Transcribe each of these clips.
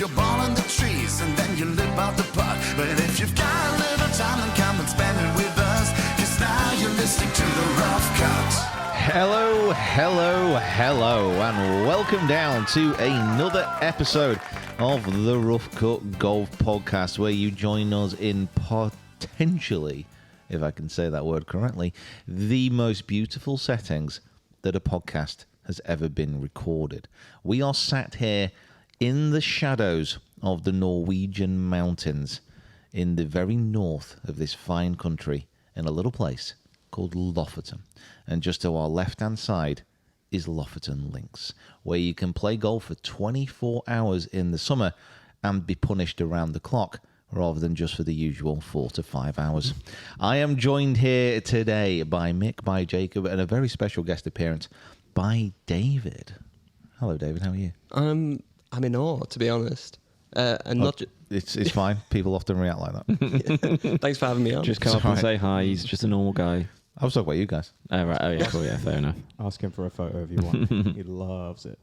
your ball in the trees and then you live out the putt. But if you've got a little time, then come and spend it with us. 'Cause now you're listening to the Rough Cut. Hello, and welcome down to another episode of the Rough Cut Golf Podcast, where you join us in potentially, if I can say that word correctly, the most beautiful settings that a podcast has ever been recorded. We are sat here in the shadows of the Norwegian mountains in the very north of this fine country in a little place called Lofoten. And just to our left-hand side is Lofoten Links, where you can play golf for 24 hours in the summer and be punished around the clock rather than just for the usual 4 to 5 hours. I am joined here today by Mick, by Jacob, and a very special guest appearance by David. Hello, David. How are you? I'm in awe, to be honest. It's fine. People often react like that. Thanks for having me on. Just come up and say hi. He's just a normal guy. I was talking about you guys. Oh, right. Oh, yeah, cool. Yeah, fair enough. Ask him for a photo if you want. He loves it.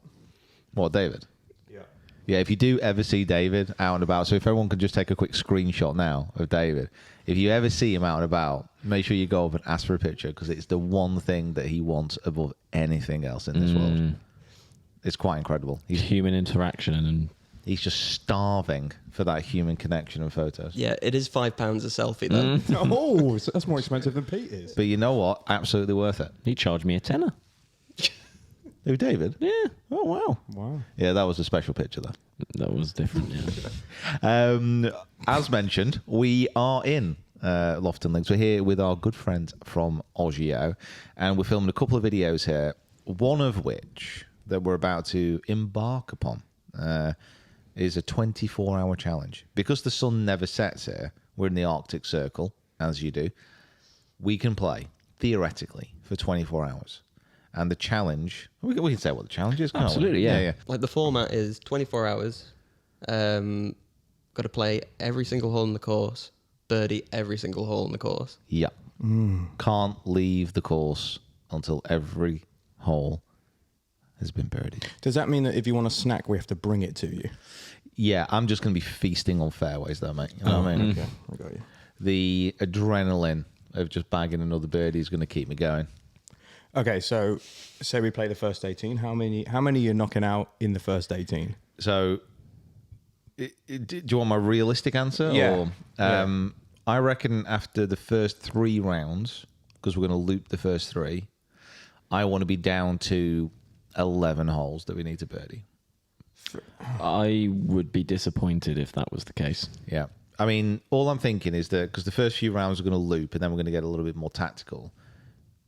What, David? Yeah. Yeah, if you do ever see David out and about, so if everyone can just take a quick screenshot now of David, if you ever see him out and about, make sure you go up and ask for a picture, because it's the one thing that he wants above anything else in this world. It's quite incredible. Human interaction and... He's just starving for that human connection and photos. Yeah, it is £5 a selfie, though. Oh, so that's more expensive than Pete is. But you know what? Absolutely worth it. He charged me a tenner. Who, David? Yeah. Oh, wow. Wow. Yeah, that was a special picture, though. That was different, yeah. As mentioned, we are in Lofoten Links. We're here with our good friends from Oslo, and we're filming a couple of videos here, one of which that we're about to embark upon is a 24-hour challenge. Because the sun never sets here, we're in the Arctic Circle, as you do, we can play, theoretically, for 24 hours. And the challenge, we can say what the challenge is, can't we? Absolutely, yeah. Like, the format is 24 hours. Got to play every single hole in the course, birdie every single hole in the course. Yeah. Can't leave the course until every hole has been birdied. Does that mean that if you want a snack, we have to bring it to you? Yeah, I'm just going to be feasting on fairways, though, mate. You know what I mean? Okay, I got you. The adrenaline of just bagging another birdie is going to keep me going. Okay, so say we play the first 18. How many are you knocking out in the first 18? So, do you want my realistic answer? Yeah. Or, I reckon after the first 3 rounds, because we're going to loop the first 3, I want to be down to 11 holes that we need to birdie. I would be disappointed if that was the case. Yeah. I mean, all I'm thinking is that because the first few rounds are going to loop and then we're going to get a little bit more tactical,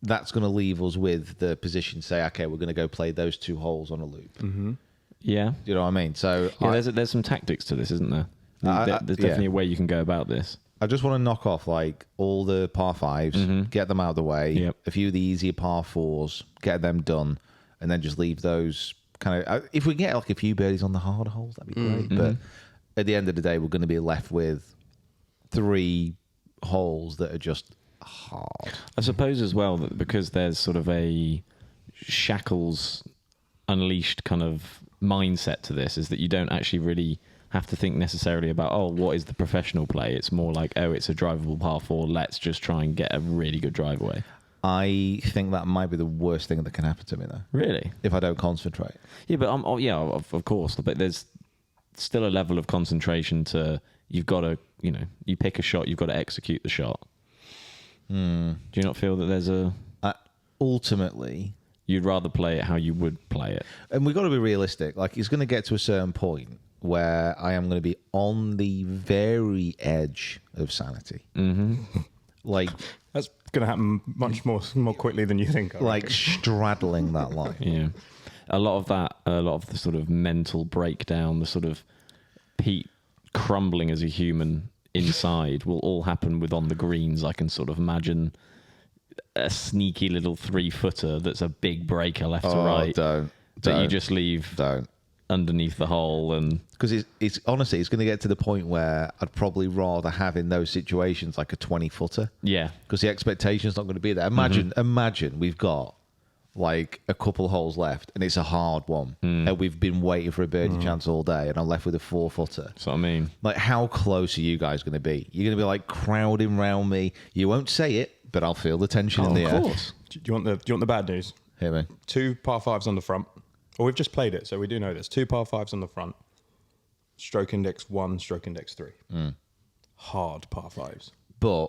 that's going to leave us with the position, say, okay, we're going to go play those 2 holes on a loop. Mm-hmm. Yeah. Do you know what I mean? So yeah, there's some tactics to this, isn't there? There's definitely a way you can go about this. I just want to knock off like all the par 5s, get them out of the way, a few of the easier par 4s, get them done, and then just leave those kind of... If we get like a few birdies on the harder holes, that'd be great. But at the end of the day, we're going to be left with 3 holes that are just hard. I suppose as well that because there's sort of a shackles unleashed kind of mindset to this, is that you don't actually really have to think necessarily about, oh, what is the professional play? It's more like, oh, it's a drivable par 4. Let's just try and get a really good drive away. I think that might be the worst thing that can happen to me, though. Really? If I don't concentrate. Yeah, but of course. But there's still a level of concentration to, you've got to, you pick a shot, you've got to execute the shot. Do you not feel that there's a... ultimately... You'd rather play it how you would play it. And we've got to be realistic. Like, it's going to get to a certain point where I am going to be on the very edge of sanity. Mm-hmm. Like... That's going to happen much more quickly than you think. Like straddling that line. Yeah. A lot of the sort of mental breakdown, the sort of Pete crumbling as a human inside will all happen with on the greens. I can sort of imagine a sneaky little 3-footer that's a big breaker left to right. Don't. You just leave underneath the hole. And because it's honestly, it's going to get to the point where I'd probably rather have in those situations like a 20-footer. Yeah. Because the expectation's not going to be there. Imagine we've got like a couple holes left, and it's a hard one, and we've been waiting for a birdie chance all day, and I'm left with a 4-footer. That's what I mean. Like, how close are you guys going to be? You're going to be like crowding round me. You won't say it, but I'll feel the tension in the air. Of course. Do you want the bad news? Hear me? 2 par 5s on the front. Well, we've just played it, so we do know this. 2 par 5s on the front. Stroke index 1, stroke index 3. Hard par 5s. But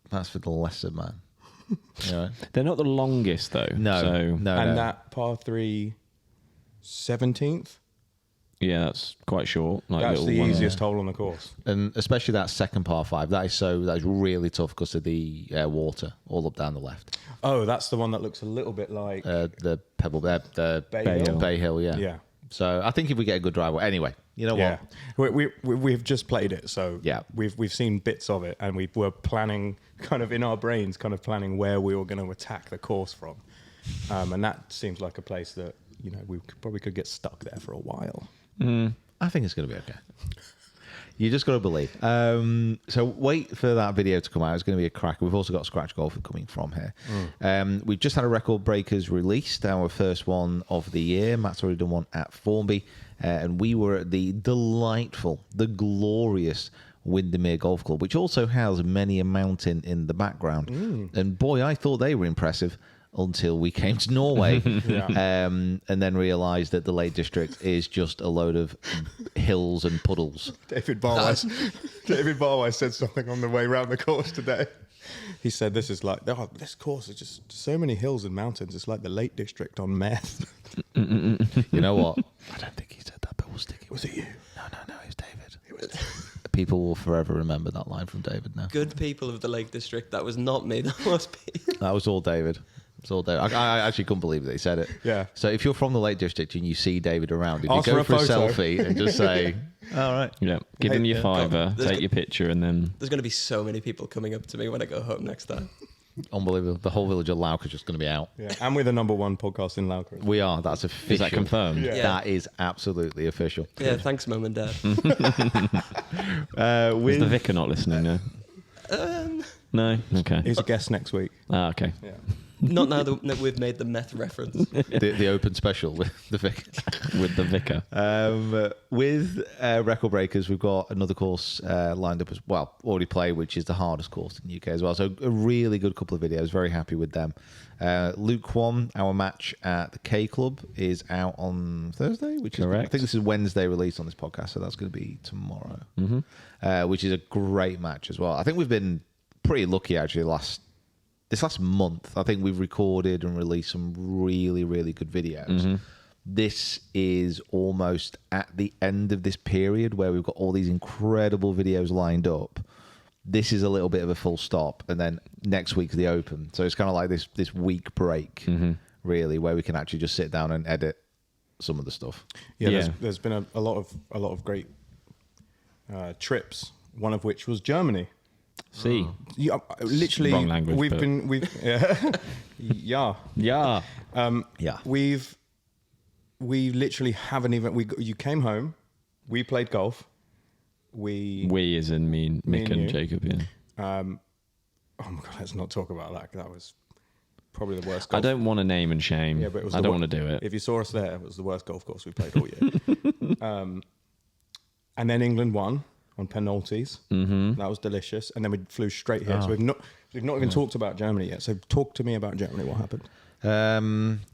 that's for the lesser man. You know? They're not the longest though. No, So, no, And no. that par 3 17th, yeah, that's quite short. Like that's little the one. easiest hole on the course. And especially that second par 5, that is really tough because of the water all up down the left. Oh, that's the one that looks a little bit like The pebble, the Bay Hill. yeah. Yeah. So I think if we get a good drive, anyway, you know Yeah, what? we've just played it, so Yeah. we've seen bits of it, and we were planning, kind of in our brains, kind of planning where we were going to attack the course from, and that seems like a place that we probably could get stuck there for a while. I think it's going to be okay. You just got to believe. So wait for that video to come out. It's going to be a crack. We've also got Scratch Golfer coming from here. We've just had a Record Breakers released, our first one of the year. Matt's already done one at Formby. And we were at the delightful, the glorious Windermere Golf Club, which also has many a mountain in the background. And boy, I thought they were impressive until we came to Norway, and then realised that the Lake District is just a load of hills and puddles. David Barwise said something on the way around the course today. He said, "This is like this course is just so many hills and mountains. It's like the Lake District on meth." You know what? I don't think he said that, but we'll stick it. Was it you? No, it was David. People will forever remember that line from David now. Good people of the Lake District. That was not me. That was me. That was all David. It's all David. I actually couldn't believe that he said it. Yeah. So if you're from the Lake District and you see David around, if Ask you go for for a a photo. selfie and just say, all right. Yeah, give him your $5, There's- take your picture, and then There's going to be so many people coming up to me when I go home next time. Unbelievable. The whole village of Lauca is just going to be out. Yeah, and we're the #1 podcast in Lauca. We are. That's official. is that confirmed? Yeah. That is absolutely official. Yeah, thanks, Mum and Dad. Is the vicar not listening now? No. Okay. He's a guest next week. Okay. Yeah. Not now that we've made the meth reference. The open special with the vicar. With the vicar. With Record Breakers, we've got another course lined up as well, already played, which is the hardest course in the UK as well. So a really good couple of videos. Very happy with them. Luke One, our match at the K Club, is out on Thursday, which is, Correct. I think this is Wednesday released on this podcast, so that's going to be tomorrow, which is a great match as well. I think we've been pretty lucky actually this last month. I think we've recorded and released some really, really good videos. This is almost at the end of this period where we've got all these incredible videos lined up. This is a little bit of a full stop, and then next week's the Open. So it's kind of like this week break, really, where we can actually just sit down and edit some of the stuff. Yeah. There's been a lot of great trips. One of which was Germany. See. Yeah, literally, Wrong language, we've but- been yeah. Yeah. Yeah. We literally haven't even. You came home, we played golf. We as in me, Me Mick and and you. Jacob, yeah. Oh my god, let's not talk about that. That was probably the worst. I Golf. don't want to name and shame. Yeah, but it was I the don't wor- want to do it. If you saw us there, it was the worst golf course we played all year. And then England won on penalties. That was delicious. And then we flew straight here. So we've not even talked about Germany yet. So talk to me about Germany. What happened?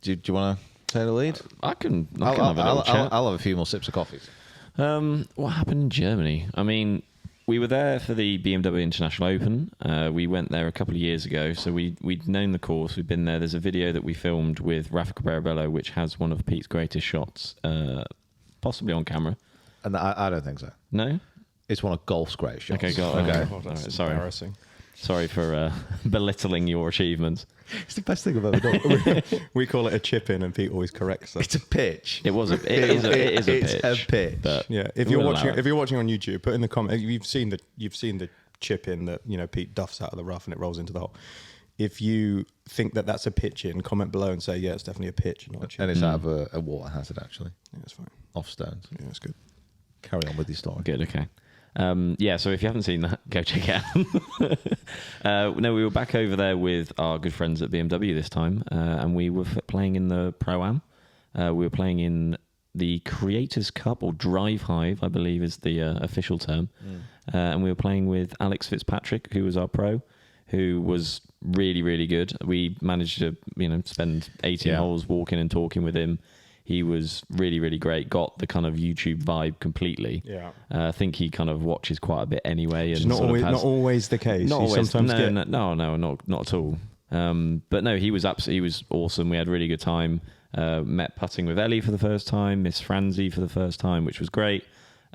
Do you want to take the lead? I can have a little chat. I'll have a few more sips of coffee. What happened in Germany? I mean, we were there for the BMW International Open. We went there a couple of years ago, so we'd known the course. We'd been there. There's a video that we filmed with Rafa Cabrera-Bello, which has one of Pete's greatest shots, possibly on camera. And I don't think so. No? It's one of golf's greatest shots. Okay, got Okay. it. Oh, that's All right, sorry. embarrassing. Sorry for belittling your achievements. It's the best thing I've ever done. We call it a chip in, and Pete always corrects us. It's a pitch. It is a pitch. It's a pitch. But Yeah, if we'll you're allow it. watching on YouTube, put in the comment. You've seen the chip in that Pete duffs out of the rough and it rolls into the hole. If you think that that's a pitch in, comment below and say it's definitely a pitch, not a chip. And it's out of a water hazard, actually. Yeah, it's fine. Off stones. Yeah, it's good. Carry on with your story. Good, okay. So if you haven't seen that, go check it out. No, we were back over there with our good friends at BMW this time, and we were playing in the Pro-Am. We were playing in the Creators Cup, or Drive Hive, I believe is the official term. And we were playing with Alex Fitzpatrick, who was our pro, who was really, really good. We managed to, spend 18 holes walking and talking with him. He was really, really great. Got the kind of YouTube vibe completely. Yeah, I think he kind of watches quite a bit anyway. And not always the case. Not always. Sometimes no, not at all. But no, he was awesome. We had a really good time. Met putting with Ellie for the first time. Miss Franzi for the first time, which was great.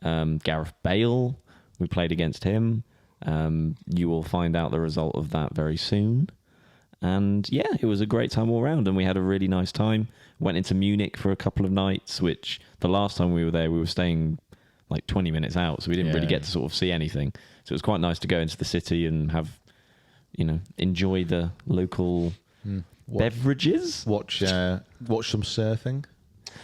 Gareth Bale, we played against him. You will find out the result of that very soon. And yeah, it was a great time all around, and we had a really nice time. Went into Munich for a couple of nights, which the last time we were there, we were staying like 20 minutes out, so we didn't really get to sort of see anything. So it was quite nice to go into the city and have, enjoy the local beverages. Watch some surfing.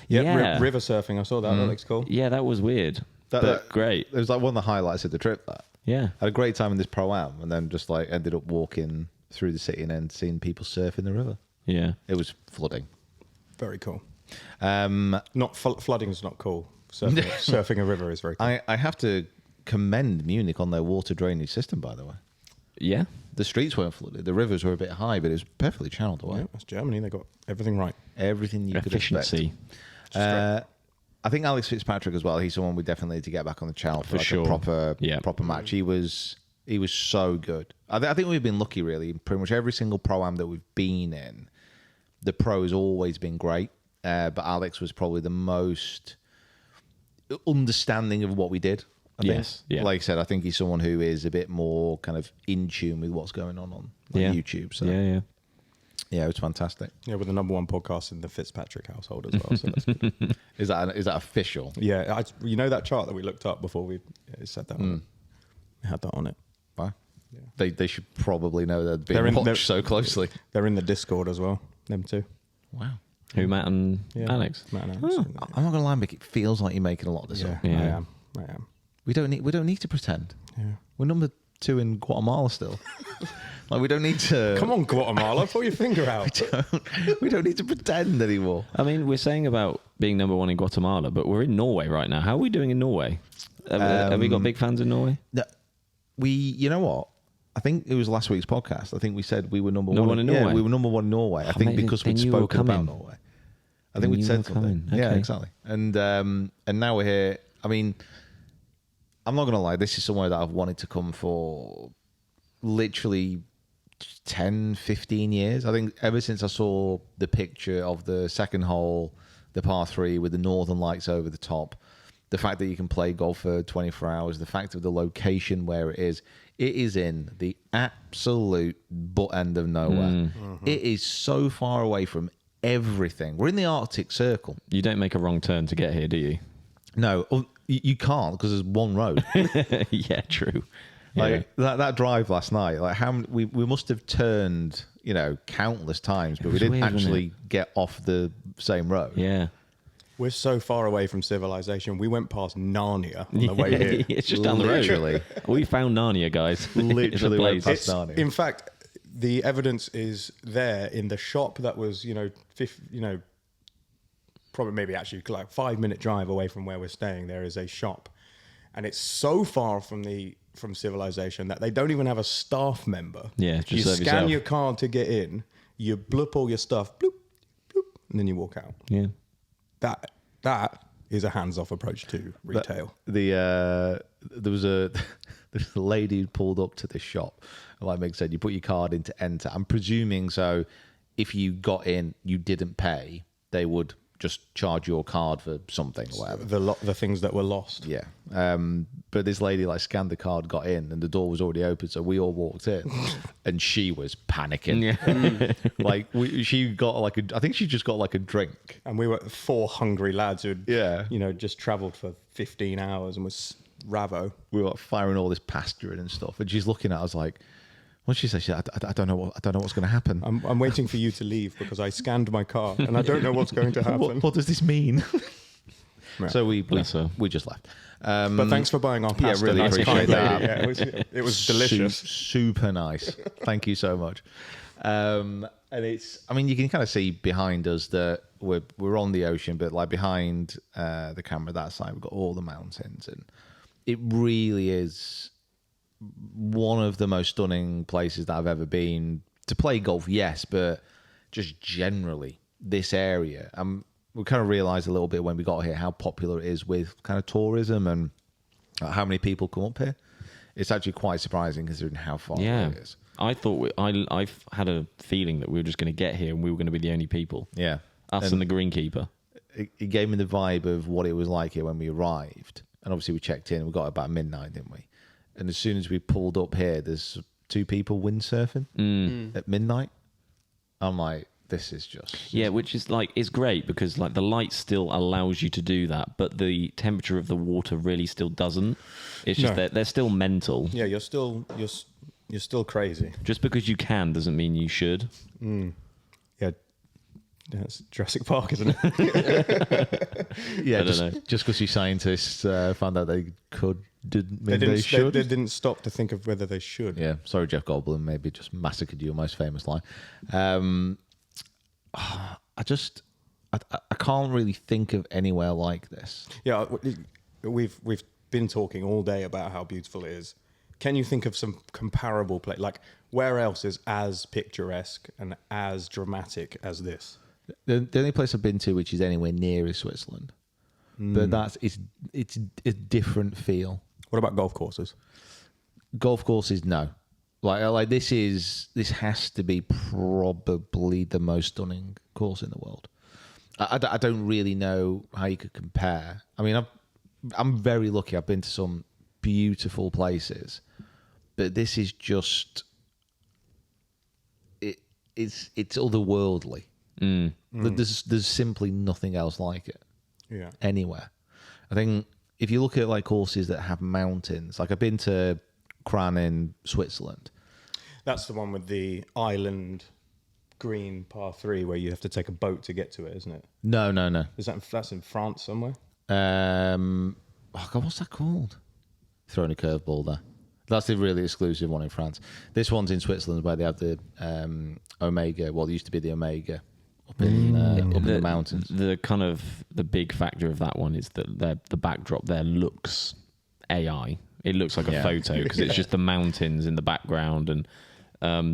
Yeah. River surfing. I saw that. That looks cool. Yeah, that was weird, but great. It was like one of the highlights of the trip. Yeah, had a great time in this Pro-Am, and then just like ended up walking through the city and then seeing people surf in the river. Yeah, it was flooding. Very cool. Not flooding is not cool. Surfing a river is very cool. I have to commend Munich on their water drainage system, by the way. Yeah, the streets weren't flooded. The rivers were a bit high, but it was perfectly channeled away. Yeah, that's Germany. They got everything right. Everything you could expect. I think Alex Fitzpatrick as well. He's someone we definitely need to get back on the channel for like sure. a proper match. He was so good. I think we've been lucky, really. Pretty much every single Pro-Am that we've been in, the pro has always been great. But Alex was probably the most understanding of what we did. I think. Yeah. Like I said, I think he's someone who is a bit more kind of in tune with what's going on YouTube. So yeah, it was fantastic. Yeah, we're the number one podcast in the Fitzpatrick household as well. So that's good. Is that official? Yeah, that chart that we looked up before we said that one. We had that on it. Wow. Yeah. They should probably know they're being watched so closely. They're in the Discord as well. Them too. Wow. Who, Matt and Alex? Matt and Alex. I'm not gonna lie, Mick. It feels like you're making a lot of this up. Yeah, I am. We don't need to pretend. Yeah. We're number 2 in Guatemala still. Like, we don't need to. Come on, Guatemala, pull your finger out. We don't need to pretend anymore. I mean, we're saying about being number 1 in Guatemala, but we're in Norway right now. How are we doing in Norway? Have we got big fans in Norway? No, you know what? I think it was last week's podcast. I think we said we were number one in Norway. Yeah, we were number 1 in Norway. I think because we'd spoken about Norway. I think we'd said something. Okay. Yeah, exactly. And now we're here. I mean, I'm not going to lie. This is somewhere that I've wanted to come for literally 10, 15 years. I think ever since I saw the picture of the second hole, the par 3 with the northern lights over the top, the fact that you can play golf for 24 hours, the fact of the location where it is in the absolute butt end of nowhere. It is so far away from everything. We're in the Arctic Circle. You don't make a wrong turn to get here, do you? No, you can't because there's one road. Yeah, true. Like that drive last night, like we must have turned, countless times, but we didn't actually get off the same road. Yeah. We're so far away from civilization. We went past Narnia on the way here. It's just down the road. We found Narnia, guys. Literally went past Narnia. In fact, the evidence is there in the shop that was, probably maybe actually like 5-minute drive away from where we're staying. There is a shop, and it's so far from civilization that they don't even have a staff member. Yeah, just you serve scan yourself. your card to get in, you bloop all your stuff, bloop, bloop, and then you walk out. Yeah. That is a hands-off approach to retail. There was a lady who pulled up to this shop. Like Mick said, you put your card in to enter. I'm presuming so. If you got in, you didn't pay, they would just charge your card for something or whatever. The things that were lost. Yeah. But this lady scanned the card, got in, and the door was already open, so we all walked in, and she was panicking. Yeah. She got I think she just got a drink. And we were 4 hungry lads who'd just travelled for 15 hours and was ravo. We were firing all this pasta in and stuff, and she's looking at us like, what did she say? She said, I don't know what's going to happen. I'm waiting for you to leave because I scanned my card and I don't know what's going to happen. What does this mean? Right. So we just left. But thanks for buying our pasta. really Nice, appreciate kind that. lady. Yeah, it was delicious. Super nice. Thank you so much. And it's, I mean, you can kind of see behind us that we're on the ocean, but like behind the camera that side, we've got all the mountains, and it really is one of the most stunning places that I've ever been to play golf. Yes, but just generally this area. We kind of realised a little bit when we got here how popular it is with kind of tourism and how many people come up here. It's actually quite surprising considering how far away it is. I thought I've had a feeling that we were just going to get here and we were going to be the only people. Yeah. Us and the greenkeeper. It gave me the vibe of what it was like here when we arrived. And obviously we checked in. We got about midnight, didn't we? And as soon as we pulled up here, there's 2 people windsurfing at midnight. I'm like, this is just... Yeah, which is like, it's great because like the light still allows you to do that, but the temperature of the water really still doesn't. It's just that they're still mental. Yeah, you're still crazy. Just because you can doesn't mean you should. Yeah, it's Jurassic Park, isn't it? Yeah, I don't know. just because you scientists found out they could, didn't mean They they should. They didn't stop to think of whether they should. Yeah, sorry, Jeff Goldblum, maybe just massacred your most famous line. I can't really think of anywhere like this. Yeah, we've been talking all day about how beautiful it is. Can you think of some comparable place? Like, where else is as picturesque and as dramatic as this? The only place I've been to which is anywhere near is Switzerland, but it's a different feel. What about golf courses? Golf courses, no. Like this has to be probably the most stunning course in the world. I don't really know how you could compare. I mean, I'm very lucky. I've been to some beautiful places, but this is just it's otherworldly. There's simply nothing else like it. Yeah. Anywhere. I think if you look at like courses that have mountains, like I've been to Cran in Switzerland. That's the one with the island green par 3 where you have to take a boat to get to it, isn't it? No. That's in France somewhere? Oh God, what's that called? Throwing a curveball there. That's the really exclusive one in France. This one's in Switzerland where they have the Omega. Well, it used to be the Omega up in the mountains. The kind of the big factor of that one is that the backdrop there looks AI. It looks like a photo because it's just the mountains in the background, and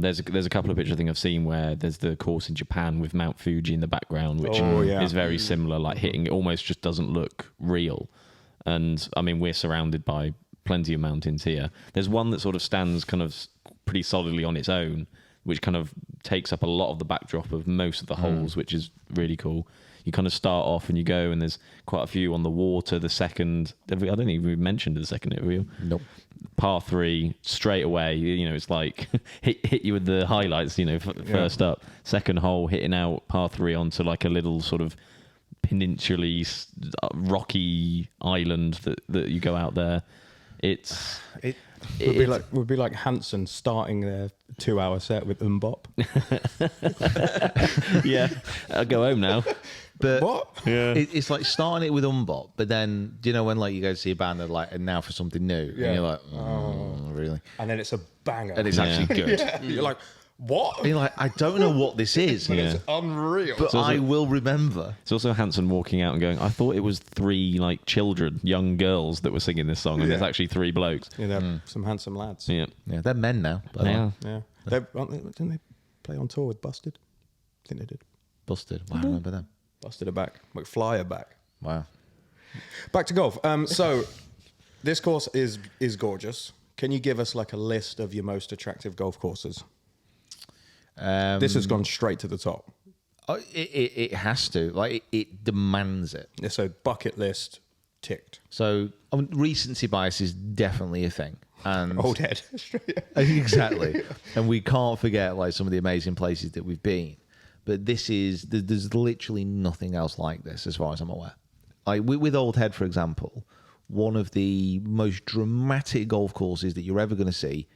there's a couple of pictures I think I've seen where there's the course in Japan with Mount Fuji in the background, which is very similar. Like hitting, it almost just doesn't look real. And I mean, we're surrounded by plenty of mountains here. There's one that sort of stands kind of pretty solidly on its own, which kind of takes up a lot of the backdrop of most of the holes, which is really cool. You kind of start off and you go, and there's quite a few on the water. The second, I don't think we mentioned the second, have we? Nope. Par 3, straight away, it's like hit you with the highlights, first up. Second hole, hitting out par 3 onto like a little sort of peninsula rocky island that you go out there. It would be like Hansen starting their 2-hour set with Mbop. Yeah, I'll go home now. But what? Yeah. It's like starting it with Umbop, but then do you know when like you go to see a band and like, and now for something new, and you're like, really? And then it's a banger. And it's actually good. You're like, what? And you're like, I don't know what this is, It's unreal. but I will remember. It's also Hanson walking out and going, I thought it was 3 like children, young girls that were singing this song, and there's actually 3 blokes. Yeah, they're some handsome lads. Yeah. Yeah, they're men now. By the way. Yeah. Yeah. Didn't they play on tour with Busted? I think they did. Busted. Wow, I remember them. Busted are back. McFly are back. Wow. Back to golf. So this course is gorgeous. Can you give us like a list of your most attractive golf courses? This has gone straight to the top. It has to. Like, it demands it. Yeah, so bucket list ticked. So recency bias is definitely a thing. And Old head. Exactly. And we can't forget like some of the amazing places that we've been. But there's literally nothing else like this as far as I'm aware. Like with Old Head, for example, one of the most dramatic golf courses that you're ever going to see,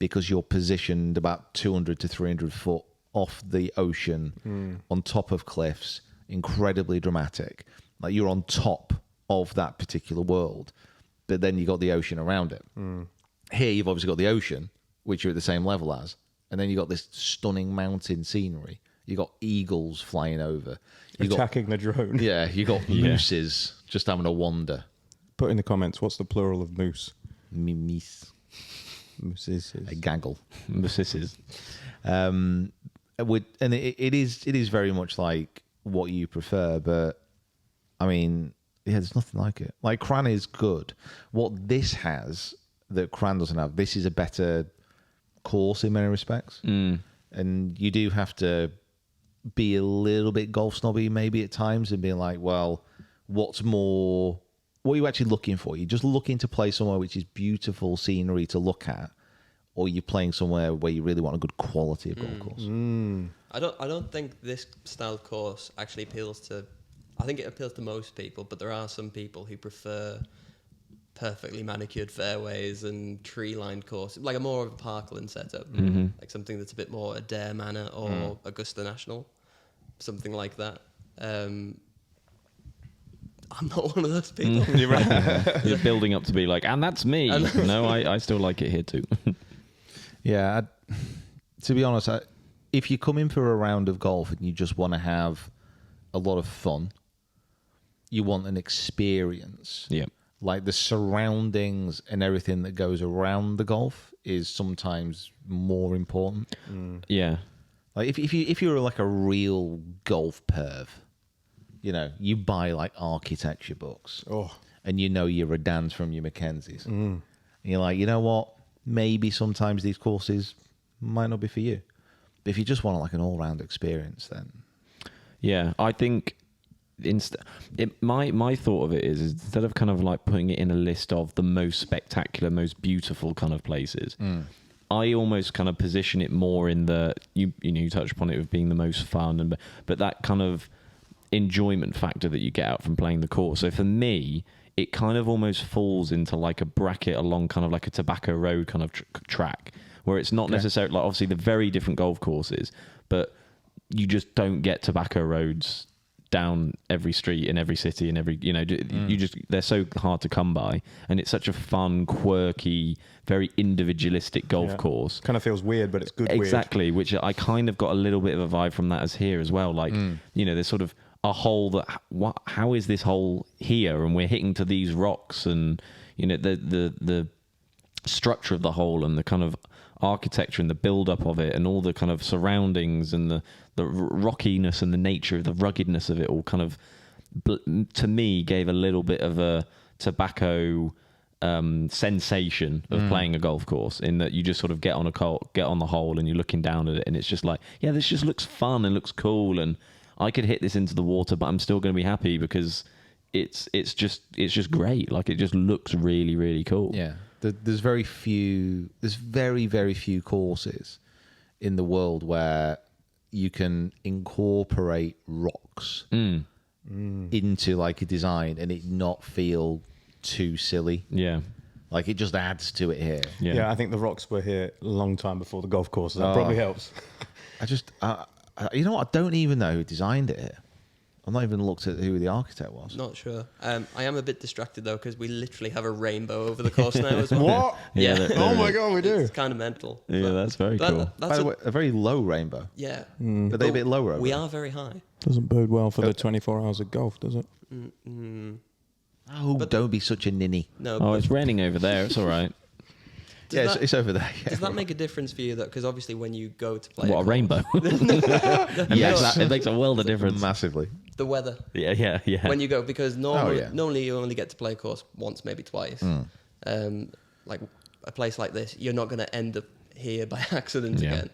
because you're positioned about 200 to 300 foot off the ocean on top of cliffs, incredibly dramatic. Like you're on top of that particular world. but then you got the ocean around it. Here, you've obviously got the ocean, which you're at the same level as, and then you got this stunning mountain scenery. You got eagles flying over. You Attacking the drone. Yeah, you got mooses just having a wander. Put in the comments, what's the plural of moose? Mimis. Mooses. A gaggle. Mooses. And it is very much like what you prefer, but I mean, yeah, there's nothing like it. Like Cran is good. What this has that Cran doesn't have, this is a better course in many respects. And you do have to be a little bit golf snobby maybe at times and being like, well, what are you actually looking for? You're just looking to play somewhere which is beautiful scenery to look at, or you're playing somewhere where you really want a good quality of golf course. I don't think this style of course actually appeals to. I think it appeals to most people, but there are some people who prefer perfectly manicured fairways and tree-lined courses, like a more of a parkland setup, like something that's a bit more Deere Manor or Augusta National, something like that. I'm not one of those people. You're right. You're building up to be like, and that's me. No, I still like it here too. Yeah, to be honest, if you come in for a round of golf and you just want to have a lot of fun, you want an experience. Yeah. Like the surroundings and everything that goes around the golf is sometimes more important. Yeah. Like if you're like a real golf perv, you know, you buy like architecture books, and you know your Redans from your Mackenzies. And you're like, you know what? Maybe sometimes these courses might not be for you. But if you just want like an all-round experience, then Yeah, I think my thought of it is instead of kind of like putting it in a list of the most spectacular, most beautiful kind of places, I almost kind of position it more in the you touched upon it with being the most fun, but that kind of enjoyment factor that you get out from playing the course. So for me, it kind of almost falls into like a bracket along kind of like a Tobacco Road kind of track, where it's not necessarily like obviously the very different golf courses, but you just don't get Tobacco Roads down every street in every city and every, you know, you just, they're so hard to come by, and it's such a fun, quirky, very individualistic golf course. Kind of feels weird, but it's good. Exactly, which I kind of got a little bit of a vibe from that as here as well. Like, you know, there's sort of a hole that, how is this hole here? And we're hitting to these rocks, and you know, the structure of the hole and the kind of architecture and the build up of it and all the kind of surroundings and the rockiness and the nature, the ruggedness of it all kind of, to me, gave a little bit of a tobacco sensation of playing a golf course, in that you just sort of get on the hole and you're looking down at it, and it's just like, yeah, this just looks fun and looks cool, and I could hit this into the water, but I'm still going to be happy because it's just great. Like, it just looks really, really cool. yeah, there's very very few courses in the world where you can incorporate rocks into like a design and it not feel too silly. Yeah. Like, it just adds to it here. Yeah, I think the rocks were here a long time before the golf course. That probably helps. You know what? I don't even know who designed it here. I've not even looked at who the architect was. Not sure. I am a bit distracted though, because we literally have a rainbow over the course now as well. What? Yeah. Oh my god, we do. It's kind of mental. Yeah, that's very cool. By the way, a very low rainbow. Yeah. Are they a bit lower over We there? are very high. Doesn't bode well for the 24 hours of golf, does it? Oh, don't be such a ninny. No. Oh, but it's raining over there. It's all right. Yeah, that- it's over there. Yeah. does that make a difference for you though? Because obviously when you go to play What, a course- rainbow? It makes a world of difference. Massively. the weather Yeah. when you go, because normally yeah. normally you only get to play a course once, maybe twice. Like a place like this, you're not going to end up here by accident Yeah.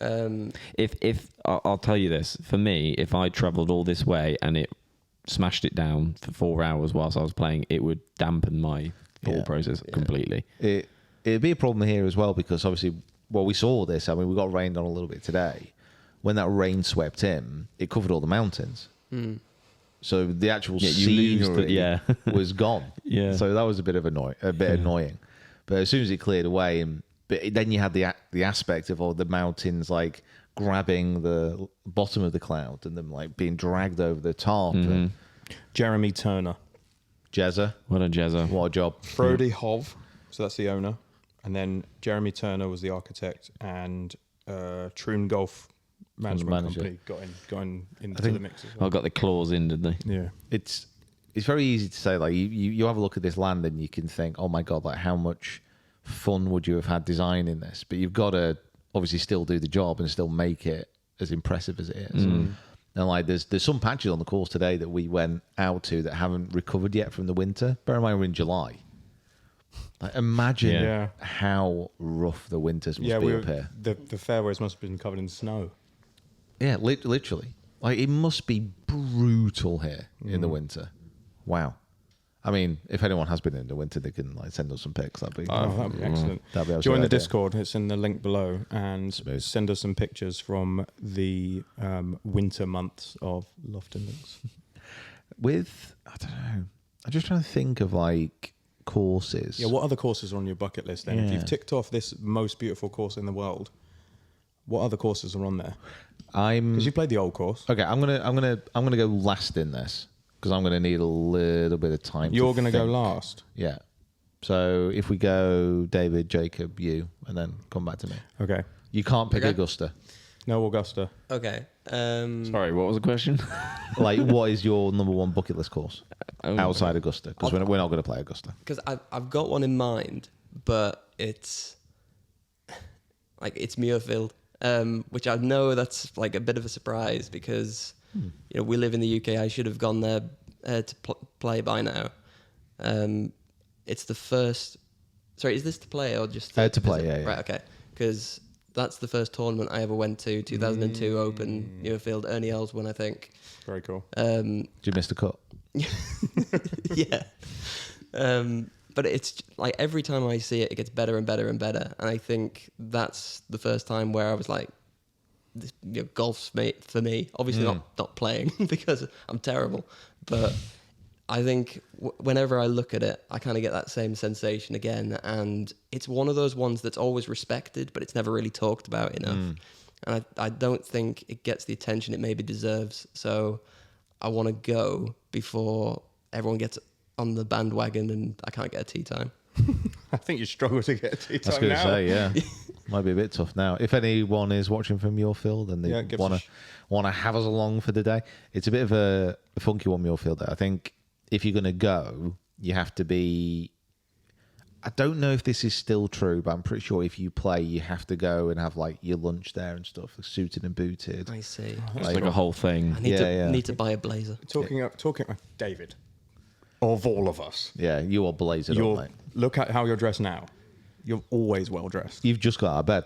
again. If I'll tell you this, for me, if I travelled all this way and it smashed it down for 4 hours whilst I was playing, it would dampen my thought process completely. It'd be a problem here as well, because obviously, well, we saw this. I mean, we got rained on a little bit today. When that rain swept in, it covered all the mountains. So the actual you lose scenery was gone. Yeah. So that was a bit annoying. But as soon as it cleared away, but then you had the aspect of all the mountains like grabbing the bottom of the cloud and them like being dragged over the top. And Jeremy Turner. Jezza. What a jazzer. What a job. Frody Hov, so that's the owner, and then Jeremy Turner was the architect, and Troon Golf Management Manager. Company got into think- the mix as I well. got the claws in, did they? Yeah. It's very easy to say, like, you have a look at this land and you can think, oh my God, like, how much fun would you have had designing this? But you've got to obviously still do the job and still make it as impressive as it is. And like, there's some patches on the course today that we went out to that haven't recovered yet from the winter. Bear in mind we're in July. Like, imagine Yeah. how rough the winters must be up here. The fairways must have been covered in snow. Yeah, literally. Like, it must be brutal here in the winter. Wow. I mean, if anyone has been in the winter, they can like send us some pics. That'd be That'd be excellent. That'd be absolutely Join the ideal. Discord. It's in the link below, and send us some pictures from the winter months of Lofton Links. With, I don't know, I'm just trying to think of like courses. Yeah, what other courses are on your bucket list then? If Yeah. you've ticked off this most beautiful course in the world, what other courses are on there? Because you played the old course. Okay, I'm gonna go last in this because I'm gonna need a little bit of time. You're going to go think. last. Yeah. So if we go David, Jacob, you, and then come back to me. Okay. You can't pick Okay. Augusta. No Augusta. Okay. Sorry, what was the question? Like, what is your number one bucket list course Oh. outside Augusta? Because we're not going to play Augusta. Because I've got one in mind, but it's like it's Muirfield, which I know that's like a bit of a surprise because you know we live in the UK. I should have gone there to play by now. It's the first. Sorry, is this to play or just To play? visit? Yeah. Right. Okay. Because that's the first tournament I ever went to. 2002 Open Muirfield. Ernie Els won, I think. Very cool. Did you miss the cut? Yeah. But it's like every time I see it, it gets better and better and better. And I think that's the first time where I was like, this, you know, golf's for me. Obviously not playing because I'm terrible. But I think whenever I look at it, I kind of get that same sensation again. And it's one of those ones that's always respected, but it's never really talked about enough. And I don't think it gets the attention it maybe deserves. So I want to go before everyone gets on the bandwagon and I can't get a tee time. I think you struggle to get a tee I was time going to now. say, yeah. Might be a bit tough now. If anyone is watching from Muirfield and Yeah, they give us want to have us along for the day, it's a bit of a funky one, Muirfield. I think if you're going to go, you have to be... I don't know if this is still true, but I'm pretty sure if you play, you have to go and have like your lunch there and stuff, suited and booted. I see. It's like a whole thing. I need Yeah. need to buy a blazer. Talking David, of all of us, Yeah, you are blazing up, mate. look at how you're dressed now. You're always well dressed. You've just got out of bed.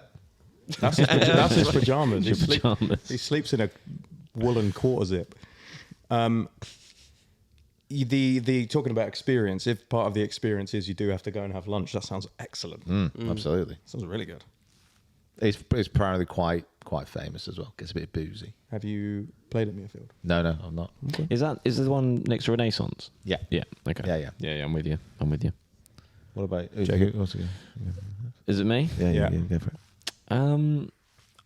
That's his pajamas. Your pajamas. He sleeps in a woolen quarter zip. The talking about experience. If part of the experience is you do have to go and have lunch, that sounds excellent. Absolutely. Sounds really good. It's apparently quite famous as well. Gets a bit boozy. Have you played at Muirfield? No, I'm not. Is the one next to Renaissance? Yeah. Yeah. Okay. Yeah. I'm with you. What about Jacob? Is it me? Yeah, go for it.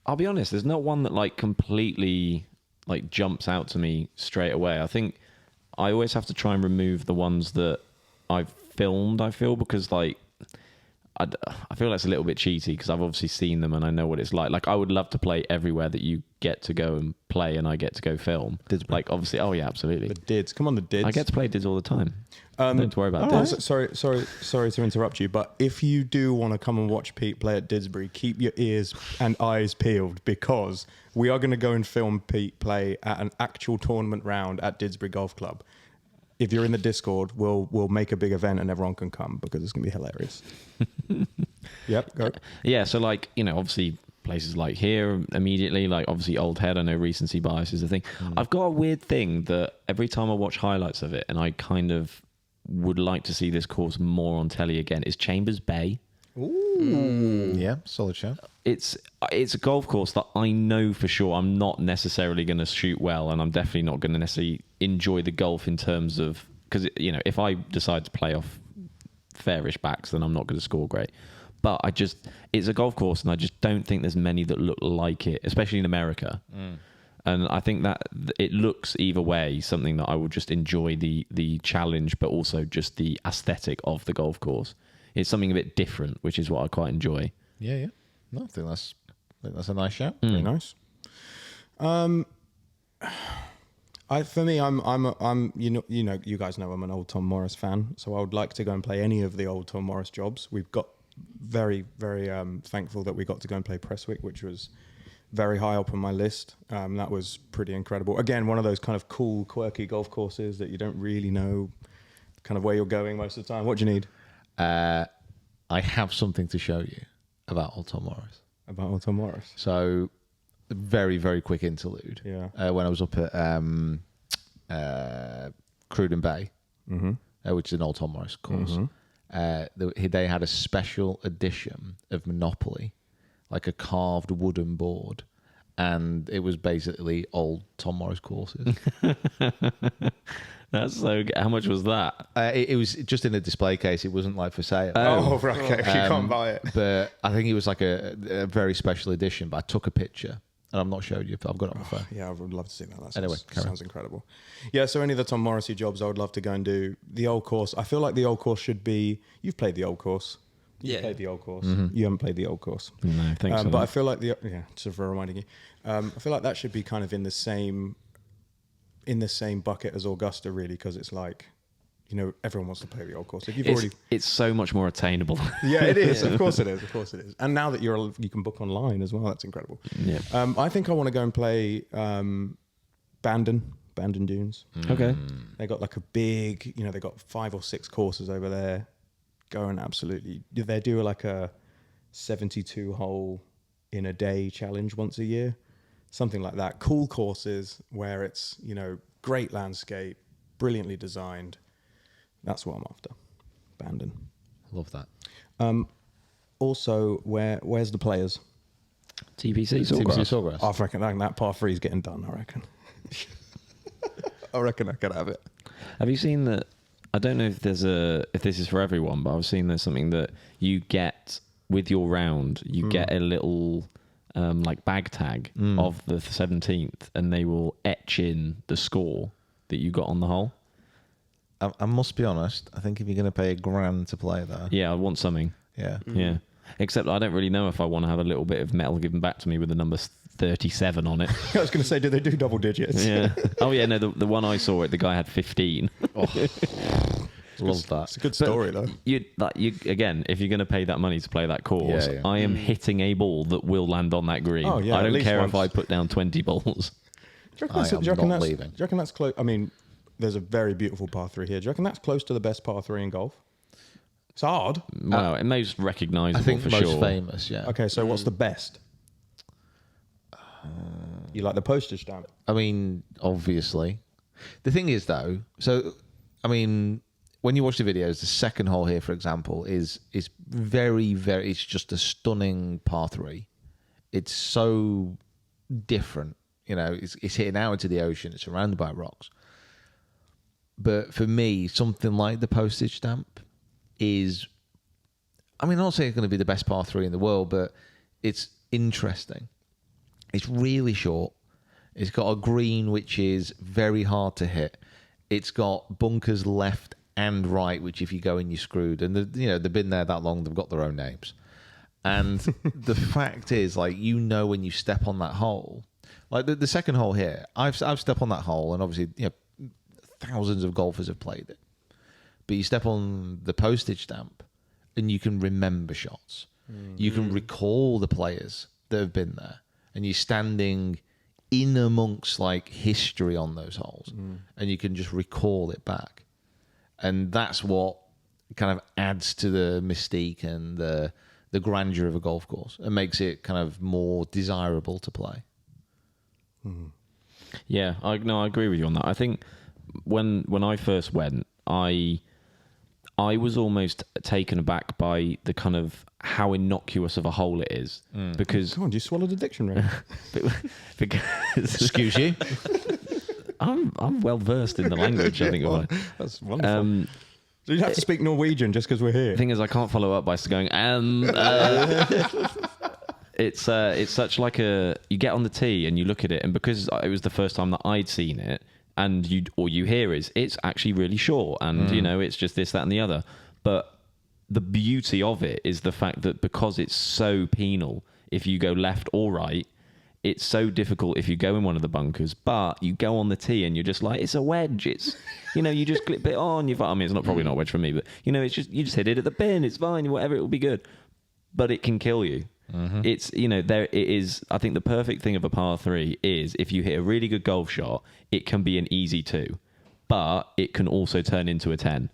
I'll be honest. There's not one that like completely like jumps out to me straight away. I think I always have to try and remove the ones that I've filmed. I feel because like I feel that's a little bit cheaty because I've obviously seen them and I know what it's like. Like I would love to play everywhere that you get to go and play and I get to go film. Didsbury. Like obviously, oh yeah, absolutely. The Dids. Come on, the Dids. I get to play Dids all the time. Don't have to worry about Oh, Dids. sorry to interrupt you, but if you do want to come and watch Pete play at Didsbury, keep your ears and eyes peeled because we are going to go and film Pete play at an actual tournament round at Didsbury Golf Club. If you're in the Discord, we'll make a big event and everyone can come because it's going to be hilarious. Yep, go. Yeah, so like, you know, obviously places like here immediately, like obviously Old Head, I know recency bias is a thing. I've got a weird thing that every time I watch highlights of it and I kind of would like to see this course more on telly again is Chambers Bay. Yeah, solid show. It's a golf course that I know for sure I'm not necessarily going to shoot well and I'm definitely not going to necessarily enjoy the golf in terms of, because, you know, if I decide to play off fairish backs, then I'm not going to score great. But it's a golf course and I just don't think there's many that look like it, especially in America. And I think that it looks either way something that I would just enjoy the challenge, but also just the aesthetic of the golf course. It's something a bit different, which is what I quite enjoy. Yeah. No, I think that's a nice shout. Very nice. For me, I'm you guys know I'm an old Tom Morris fan, so I would like to go and play any of the old Tom Morris jobs. We've got very thankful that we got to go and play Prestwick, which was very high up on my list. That was pretty incredible. Again, one of those kind of cool, quirky golf courses that you don't really know kind of where you're going most of the time. What do you need? I have something to show you about Old Tom Morris. About Old Tom Morris. So, very, very quick interlude. Yeah. When I was up at Cruden Bay, which is an Old Tom Morris course, they had a special edition of Monopoly, like a carved wooden board, and it was basically old Tom Morris courses. That's so good. How much was that? It was just in a display case. It wasn't like for sale. Oh, right, okay. You can't buy it. But I think it was like a very special edition. But I took a picture, and I've not showed you. But I've got it on my phone. Yeah, I would love to see that. Anyway, sounds incredible. Yeah, so any of the Tom Morrissey jobs I would love to go and do. The old course, I feel like the old course should be... You've played the old course. You played the old course. You haven't played the old course. No, thanks for But that. I feel like just for reminding you, I feel like that should be kind of in the same bucket as Augusta, really, because it's like, everyone wants to play the old course. If you've It's so much more attainable. yeah, it is. Of course it is. Of course it is. And now that you can book online as well, that's incredible. Yeah. I think I want to go and play Bandon Dunes. Okay. They got like a big, they got 5 or 6 courses over there. Go and absolutely, they do like a 72 hole in a day challenge once a year, something like that. Cool courses where it's, great landscape, brilliantly designed. That's what I'm after. Bandon. Love that. Also, where's the players? TPC Sawgrass. I reckon that par 3 is getting done, I reckon. I reckon I could have it. Have you seen that? I don't know if this is for everyone, but I've seen there's something that you get with your round. You get a little like bag tag of the 17th, and they will etch in the score that you got on the hole. I must be honest. I think if you're going to pay $1,000 to play there, Yeah, I want something. yeah, Yeah. Except I don't really know if I want to have a little bit of metal given back to me with the number 37 on it. I was going to say, do they do double digits? Yeah. Oh yeah, no, the one I saw the guy had 15. love that. It's a good story, though. You again, if you're going to pay that money to play that course, Yeah. I am hitting a ball that will land on that green. Oh, yeah, I at don't least care if I once. put down 20 balls. Do you reckon leaving. Do you reckon that's close? I mean, there's a very beautiful par 3 here. Do you reckon that's close to the best par 3 in golf? It's hard. Well, most recognisable I think for most sure. famous. Yeah. Okay, so what's the best? You like the postage stamp? I mean, obviously. The thing is, though, so I mean, when you watch the videos, the second hole here, for example, is very, very. It's just a stunning par 3. It's so different. It's hitting out into the ocean. It's surrounded by rocks. But for me, something like the postage stamp is, I mean, I'm not saying it's going to be the best par 3 in the world, but it's interesting. It's really short. It's got a green which is very hard to hit. It's got bunkers left and right, which if you go in, you're screwed. And they've been there that long, they've got their own names. And the fact is, like, when you step on that hole, like the second hole here, I've stepped on that hole, and obviously, thousands of golfers have played it. But you step on the postage stamp, and you can remember shots. You can recall the players that have been there, and you're standing in amongst like history on those holes, and you can just recall it back. And that's what kind of adds to the mystique and the grandeur of a golf course, and makes it kind of more desirable to play. Yeah, I agree with you on that. I think when I first went, I was almost taken aback by the kind of how innocuous of a hole it is, because Come on, you swallowed a dictionary. because Excuse you. I'm well versed in the language. I think of it. That's wonderful. So you have to speak Norwegian just because we're here. The thing is, I can't follow up by going It's such like you get on the tee and you look at it, and because it was the first time that I'd seen it, and all you hear is it's actually really short, and it's just this, that, and the other. But the beauty of it is the fact that because it's so penal, if you go left or right, it's so difficult if you go in one of the bunkers, but you go on the tee and you're just like, it's a wedge. It's, you just clip it on. It's probably not a wedge for me, but it's just, you just hit it at the pin. It's fine, whatever, it will be good. But it can kill you. Mm-hmm. It's, there it is. I think the perfect thing of a par 3 is if you hit a really good golf shot, it can be an easy 2, but it can also turn into a 10.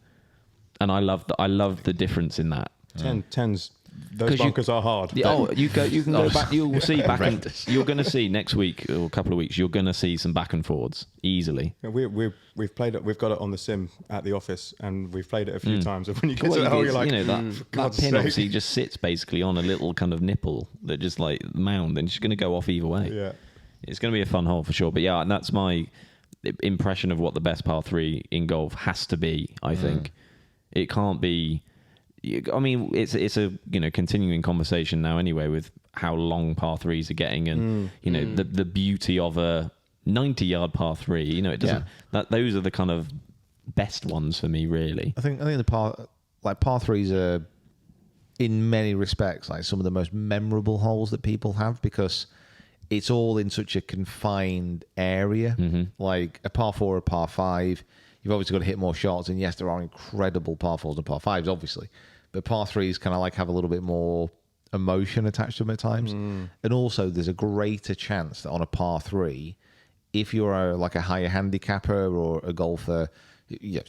And I love the difference in that. 10s. Those bunkers are hard. Yeah, you can go back. You'll see you're going to see next week or a couple of weeks. You're going to see some back and forwards easily. Yeah, we've played it. We've got it on the sim at the office, and we've played it a few times. And when you get to the hole, you're like, that pin obviously just sits basically on a little kind of nipple that just like mound, and it's going to go off either way. Yeah, it's going to be a fun hole for sure. But yeah, and that's my impression of what the best par 3 in golf has to be. I think it can't be. I mean, it's a continuing conversation now anyway with how long par 3s are getting, and the beauty of a 90-yard par 3. It doesn't. Those are the kind of best ones for me, really. I think the par 3s are in many respects like some of the most memorable holes that people have, because it's all in such a confined area. Mm-hmm. Like a par 4 or par 5. You've obviously got to hit more shots, and yes, there are incredible par 4s and par 5s, obviously. But par 3s kind of like have a little bit more emotion attached to them at times. And also, there's a greater chance that on a par 3, if you're a higher handicapper or a golfer,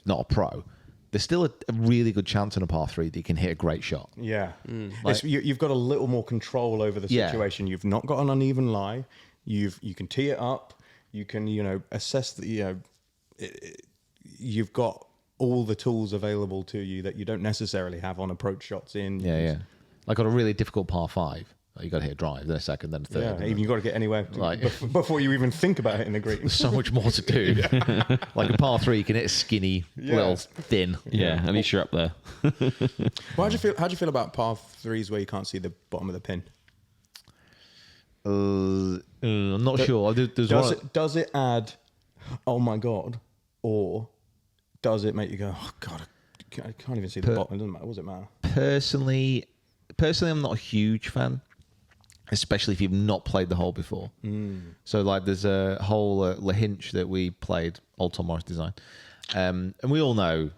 not a pro, there's still a really good chance on a par 3 that you can hit a great shot. Yeah. You've got a little more control over the situation. You've not got an uneven lie. You can tee it up. You can, assess the, you've got all the tools available to you that you don't necessarily have on approach shots in. Yeah. Like on a really difficult par 5, you got to hit a drive, then a second, then a third. Yeah, even you got to get anywhere before you even think about hitting the green. There's so much more to do. Like a par 3, you can hit a skinny, little thin. Yeah, at least you're up there. Well, how do you feel about par 3s where you can't see the bottom of the pin? I'm not sure. Does it add, oh my God, or does it make you go, oh God, I can't even see the bottom? It doesn't matter. What does it matter? Personally, I'm not a huge fan, especially if you've not played the hole before. So, like, there's a hole at La Hinch that we played, Old Tom Morris design. And we all know,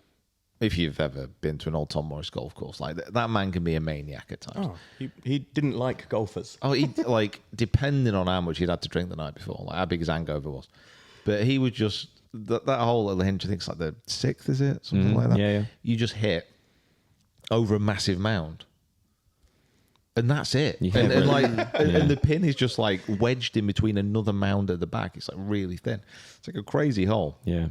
if you've ever been to an Old Tom Morris golf course, like that man can be a maniac at times. Oh, he didn't like golfers. Oh, he depending on how much he'd had to drink the night before, like how big his hangover was. But he would just... That hole at the Hinge, I think it's like the 6th, is it? Something like that. Yeah. You just hit over a massive mound. And that's it. Yeah, and the pin is just like wedged in between another mound at the back. It's like really thin. It's like a crazy hole. Yeah.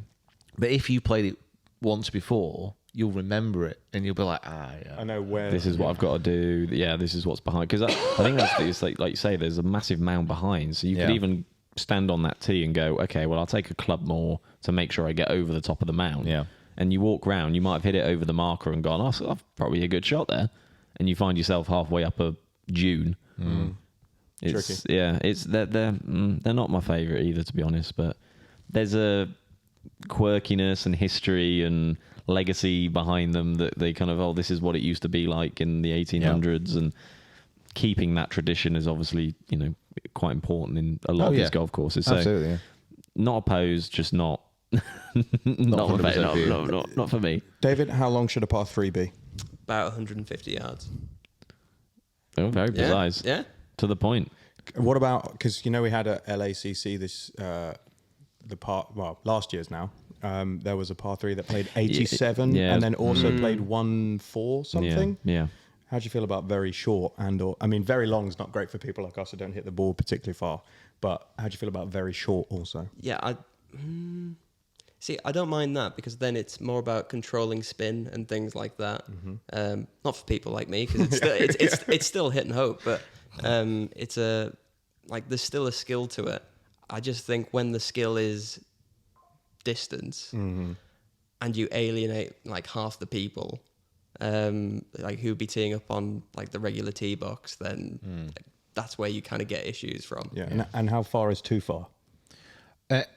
But if you played it once before, you'll remember it and you'll be like, yeah. I know where. This is what I've got to do. Yeah, this is what's behind. Because I think it's like you say, there's a massive mound behind. So you could even stand on that tee and go, okay, well, I'll take a club more to make sure I get over the top of the mound. Yeah. And you walk round, you might have hit it over the marker and gone, so I've probably a good shot there. And you find yourself halfway up a dune. It's tricky. Yeah, they're not my favourite either, to be honest. But there's a quirkiness and history and legacy behind them that they kind of, this is what it used to be like in the 1800s, and keeping that tradition is obviously, quite important in a lot of these golf courses. So absolutely, not opposed, just not not for me. David, how long should a par 3 be? About 150 yards. Oh, very precise. Yeah. To the point. What about, because we had a LACC this last year's now. There was a par 3 that played 87 and then also played 1-4 something. Yeah. How do you feel about very short very long is not great for people like us who don't hit the ball particularly far, but how do you feel about very short also? Yeah, I don't mind that, because then it's more about controlling spin and things like that. Mm-hmm. Not for people like me, because it's still hit and hope, but there's still a skill to it. I just think when the skill is distance and you alienate like half the people, who'd be teeing up on like the regular tee box, then that's where you kind of get issues from. Yeah. And how far is too far?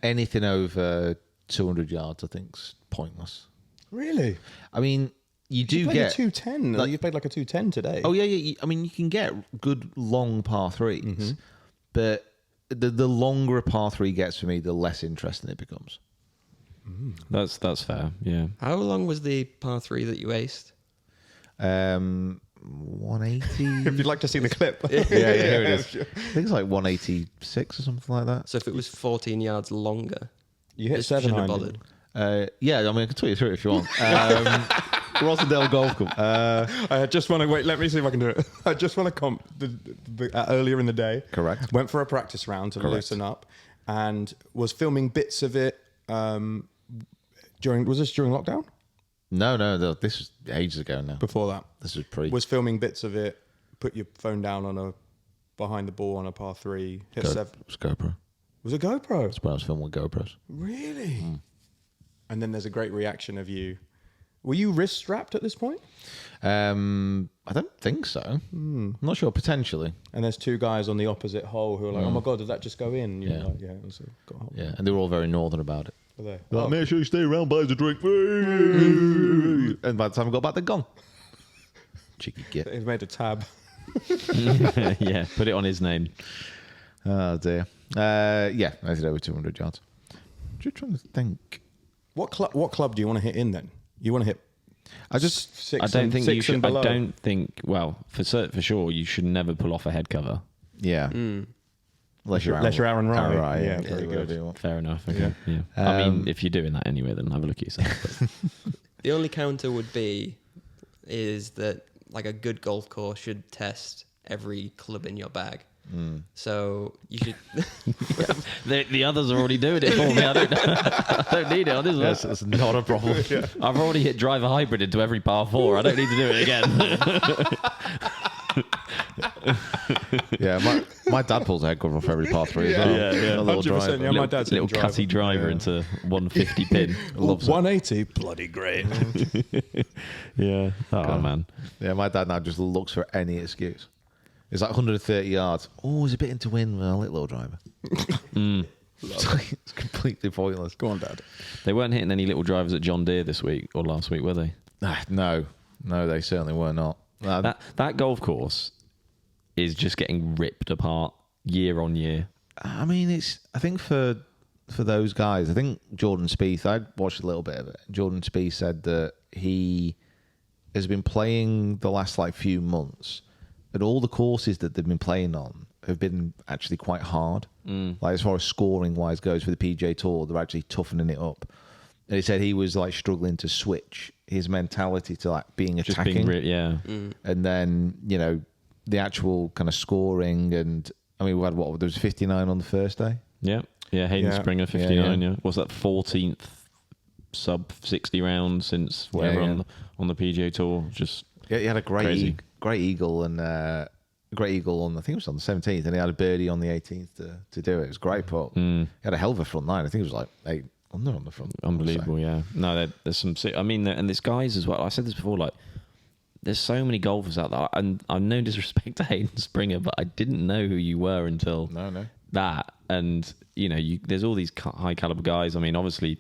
Anything over 200 yards, I think's pointless. Really? I mean, you do played get a 210. You played like a 210 today. Oh yeah. I mean, you can get good long par threes, but the longer a par three gets for me, the less interesting it becomes. That's fair. Yeah. How long was the par 3 that you aced? 180. If you'd like to see the clip. yeah, here it is. I think it's like 186 or something like that. So if it was 14 yards longer, You hit you 7 shouldn't have iron. bothered. Yeah, I mean, I can talk you through it if you want. Rosendale Golf Club. I just want to wait. Let me see if I can do it. I just want to comp earlier in the day. Correct. Went for a practice round to loosen up, and was filming bits of it during. Was this during lockdown? No, this was ages ago now. Before that, This was pre. was filming bits of it. Put your phone down on behind the ball on a par 3. Hit 7. It was GoPro. Was it GoPro? That's when I was filming with GoPros. Really? And then there's a great reaction of you. Were you wrist strapped at this point? I don't think so. I'm not sure. Potentially. And there's 2 guys on the opposite hole who are like, "Oh my god, did that just go in?" You're Yeah. like, yeah. So got a hole. Yeah, and they were all very northern about it. Were they? Like, Oh. make sure you stay around, buys a drink. And by the time I got back, they're gone. Cheeky git. They've made a tab. Yeah. Put it on his name. Oh dear. Yeah, I did over 200 yards. Just trying to think. What club do you want to hit in then? You want to hit? I just. Six. I don't and, think six you should. and below? I don't think. Well, for sure, you should never pull off a head cover. Yeah. Unless you're Aaron Wright. Wright, Yeah, yeah, very whatever good. you want. Fair enough. Okay. Yeah. I mean, if you're doing that anyway, then have a look at yourself. But The only counter would be is that like a good golf course should test every club in your bag. So you should. the others are already doing it for me. I don't need it on this one. Yes, that's not a problem. I've already hit driver hybrid into every par 4. I don't need to do it again. Yeah, my dad pulls a head cover off every par 3 as well. Yeah. A little 100%, driver. yeah. My dad's little hitting cutty driver Yeah. into 150 pin. Loves it. 180, bloody great. Yeah. Oh man. Yeah, my dad now just looks for any excuse. It's like 130 yards. Oh, it's a bit into wind. Well, little driver. It's completely pointless. Go on, Dad. They weren't hitting any little drivers at John Deere this week or last week, were they? No, they certainly were not. That golf course is just getting ripped apart year on year. I mean, I think for those guys, I think Jordan Spieth, I watched a little bit of it. Jordan Spieth said that he has been playing the last few months, and all the courses that they've been playing on have been actually quite hard. Like as far as scoring wise goes for the PGA Tour, they're actually toughening it up. And he said he was struggling to switch his mentality to being Just attacking, being and then the actual kind of scoring. And I mean, we had there was 59 on the first day. Yeah. Hayden Yeah. Springer 59. Yeah. Yeah. What's that 14th sub 60 round since whatever Yeah. on the PGA Tour? Just Yeah, he had a great Crazy. great eagle and a great eagle on, I think it was on the 17th, and he had a birdie on the 18th to do it. It was a great putt. He had a hell of a front nine. I think it was 8 under on the front. I wanna say. unbelievable. Yeah. No, there's some. I mean, and there's guys as well. I said this before. There's so many golfers out there, and I've no disrespect to Hayden Springer, but I didn't know who you were until No. that. And there's all these high caliber guys. I mean, obviously,